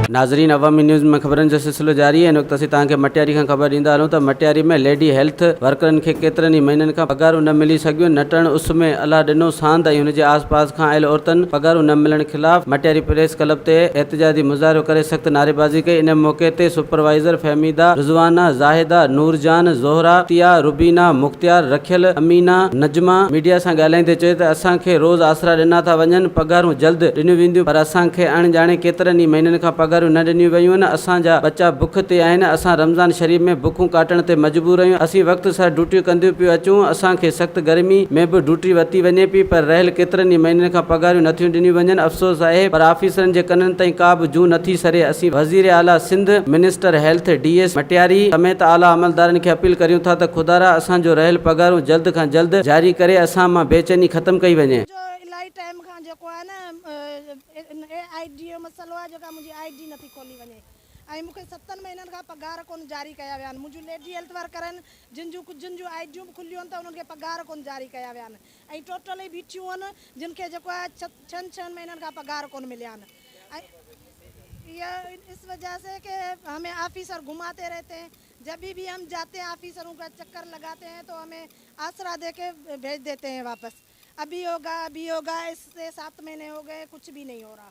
नाज़रीन, अवामी न्यूज़ में ख़बरनि जो सिलसिलो जारी है। इन वक़्तु असीं तव्हांखे मटियारी खां ख़बर ॾींदा हलूं त मटियारी में लेडी हेल्थ वर्करनि खे केतिरनि ई महीननि खां पगारूं न मिली सघियूं। नटण उस में अला ॾिनो सांद ऐं हुनजे आस पास खां आयल औरतुनि पगारूं न मिलण ख़िलाफ़ मटियारी प्रेस क्लब ते एहतजाजी मुज़ाहिरो करे सख़्त नारेबाज़ी कई। इन मौक़े ते सुपरवाइज़र फहमीदा, रिज़वाना, ज़ाहिदा, नूरजान, ज़ोहरा, तिया, रुबीना, मुख्तियार, रखियल, अमीना, नजमा मीडिया सां ॻाल्हाईंदे चयो त असांखे रोज़ आसरा ॾिना था वञनि, पगारूं जल्द ॾिनियूं वेंदियूं, पर असांखे अणॼाणे केतिरनि ई महीननि खां पगारूं न ॾिनियूं वयूं आहिनि। असांजा बच्चा बुख ते आहिनि। असां रमज़ान शरीफ़ में बुखूं काटण ते मजबूर आहियूं। असीं वक़्त सां ड्यूटियूं कंदियूं पियूं अचूं। असांखे सख़्त गर्मी में बि ड्यूटी वरिती वञे पई, पर रहियल केतिरनि ई महीननि खां पगारूं नथियूं ॾिनियूं वञनि। अफ़सोस आहे, पर ऑफिसरनि जे कननि ताईं का बि जूं नथी सरे। असीं वज़ीर आला Sindh, minister health, DS Matiari समेत आला अमलदारनि खे अपील करियूं था त खुदारा असांजो रहियल पगारूं जल्द खां जल्द जारी करे असां मां बेचैनी ख़तमु कई वञे। इलाही टाइम खां जेको आहे न ID जो मसइलो आहे, जेका मुंहिंजी ID नथी खोली वञे ऐं मूंखे 7 महीननि खां पगार कोन जारी कया विया आहिनि। मुंहिंजूं लेडी हेल्थ वर्कर आहिनि जिन जूं IDयूं बि खुलियूं आहिनि त उन्हनि खे पगार कोन जारी कया विया आहिनि ऐं टोटल ई बीठियूं आहिनि जिन खे जेको आहे 6 महीननि खां पगार कोन मिलिया आहिनि। ऐं ये इस वजह से कि हमें ऑफिसर घुमाते रहते हैं। जब भी हम जाते हैं ऑफिसरों का चक्कर लगाते हैं तो हमें आसरा दे के भेज देते हैं वापस। अभी होगा, इससे 7 महीने हो गए, कुछ भी नहीं हो रहा।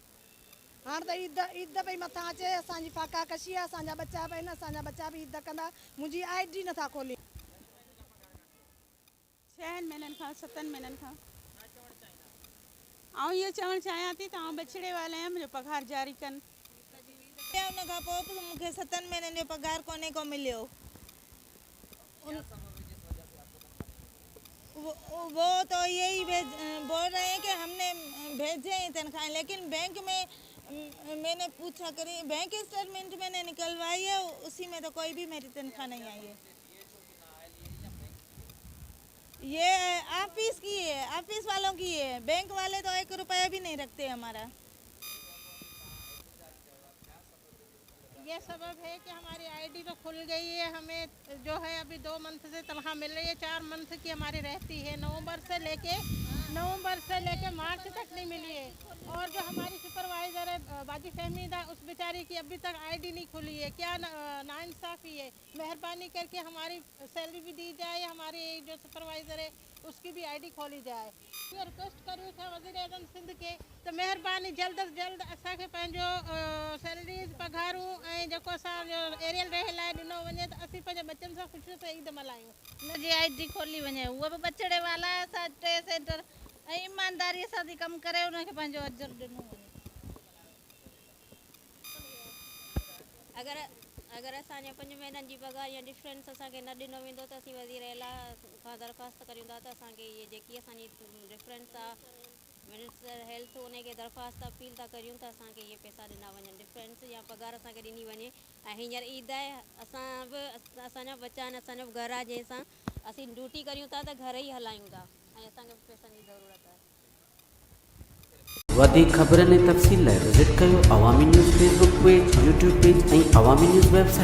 हाँ तो ईद पई मथा अचे, असांजी फाका कशी आहे, असांजा बच्चा पई न, असांजा बच्चा भी ईद कंदा। मुंहिंजी ID नथा खोली। 6 महीननि खां 7 महीननि खां ऐं इहो चवणु चाहियां थी त आउं बछड़े वाले आहियां, मुंहिंजो पघार जारी कनि। उन खां पोइ बि मूंखे 7 महीननि जो पघार कोन्हे को मिलियो। वो तो यही बोल रहे हैं कि हमने भेजे हैं तनख्वाहें, लेकिन बैंक में मैंने पूछा करी, बैंक स्टेटमेंट मैंने निकलवाई है, उसी में तो कोई भी मेरी तनख्वाह नहीं आई है। ये ऑफिस की है, ऑफिस वालों की है। बैंक वाले तो 1 रुपया भी नहीं रखते हमारा। ये सबब है कि हमारी ID तो खुल गई है। हमें जो है अभी 2 मंथ से तनख्वाह मिल रही है, 4 मंथ की हमारी रहती है। नवंबर से लेके मार्च तक नहीं मिली है। और जो हमारी सुपरवाइज़र है बाजी फहमीदा, उस बेचारी की अभी तक ID नहीं खुली है। क्या नाइंसाफ़ी है। मेहरबानी करके हमारी सैलरी भी दी जाए, हमारी जो सुपरवाइज़र है उसकी भी ID खोली जाए। रिक्वेस्ट करूँ था वज़ीर आज़म सिंध के तो मेहरबानी जल्द अज जल्द असांखे पंहिंजो सैलरीज़ पघारूं ऐं जेको असांजो एरियल रहे लाइ ॾिनो वञे त असीं पंहिंजे बच्चनि सां ख़ुशीअ सां ईद मल्हायूं। हुनजी ID खोली वञे, उहा बि बछड़े वाला आहे। असां 3 सेंटर ऐं ईमानदारीअ सां थी कमु करे हुनखे पंहिंजो अजर ॾिनो वञे। अगरि असांजे 5 महीननि जी पघार या डिफरेंस असांखे न ॾिनो वेंदो त असीं वज़ीर आला खां दरख़्वास्त करियूं था त असांखे इहे जेकी असांजी डिफरेंस आहे, मिनिस्टर हेल्थ उनखे दरख़्वास्त अपील था करियूं त असांखे इहे पैसा ॾिना वञनि, डिफरेंस या पघार असांखे ॾिनी वञे। ऐं हींअर ईद आहे, असां बि असांजा बच्चा आहिनि, असांजो बि घरु आहे जंहिंसां असीं ड्यूटी करियूं था त घर ई हलायूं था ऐं असांखे पैसनि जी ज़रूरत आहे। वधीक ख़बरनि ऐं तफ़सील लाइ विज़िट कयो अवामी news Facebook page, YouTube page ऐं अवामी न्यूज़ वेबसाइट।